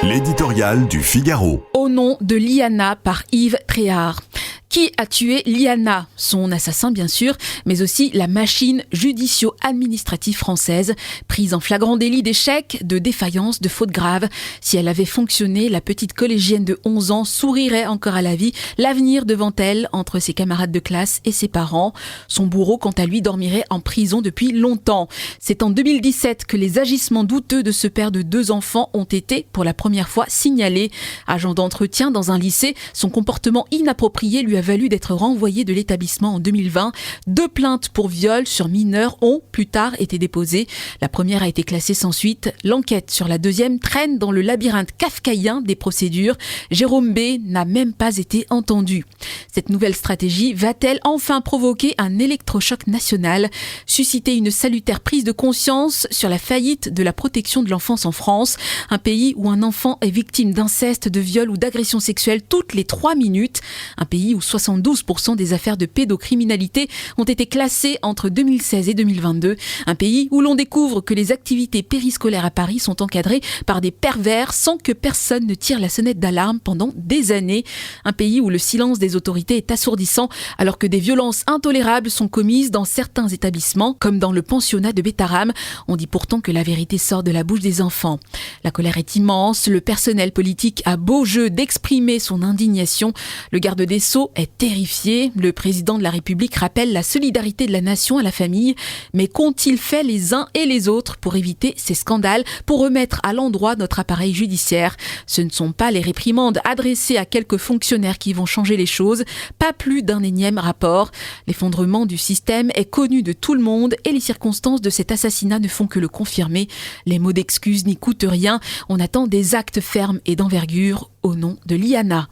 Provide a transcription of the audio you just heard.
L'éditorial du Figaro. Au nom de Liana par Yves Tréhard. Qui a tué Liana? Son assassin bien sûr, mais aussi la machine judicio-administrative française, prise en flagrant délit d'échec, de défaillance, de faute grave. Si elle avait fonctionné, la petite collégienne de 11 ans sourirait encore à la vie, l'avenir devant elle, entre ses camarades de classe et ses parents. Son bourreau, quant à lui, dormirait en prison depuis longtemps. C'est en 2017 que les agissements douteux de ce père de 2 enfants ont été, pour la première fois, signalés. Agent d'entretien dans un lycée, son comportement inapproprié lui a valu d'être renvoyé de l'établissement en 2020. 2 plaintes pour viol sur mineurs ont plus tard été déposées. La première a été classée sans suite. L'enquête sur la deuxième traîne dans le labyrinthe kafkaïen des procédures. Jérôme B. n'a même pas été entendu. Cette nouvelle stratégie va-t-elle enfin provoquer un électrochoc national, susciter une salutaire prise de conscience sur la faillite de la protection de l'enfance en France, un pays où un enfant est victime d'inceste, de viol ou d'agression sexuelle toutes les 3 minutes, un pays où 72% des affaires de pédocriminalité ont été classées entre 2016 et 2022. Un pays où l'on découvre que les activités périscolaires à Paris sont encadrées par des pervers sans que personne ne tire la sonnette d'alarme pendant des années. Un pays où le silence des autorités est assourdissant alors que des violences intolérables sont commises dans certains établissements, comme dans le pensionnat de Bétarame. On dit pourtant que la vérité sort de la bouche des enfants. La colère est immense, le personnel politique a beau jeu d'exprimer son indignation. Le garde des Sceaux est terrifié. Le président de la République rappelle la solidarité de la nation à la famille. Mais qu'ont-ils fait les uns et les autres pour éviter ces scandales, pour remettre à l'endroit notre appareil judiciaire? Ce ne sont pas les réprimandes adressées à quelques fonctionnaires qui vont changer les choses, pas plus d'un énième rapport. L'effondrement du système est connu de tout le monde et les circonstances de cet assassinat ne font que le confirmer. Les mots d'excuse n'y coûtent rien. On attend des actes fermes et d'envergure au nom de Liana.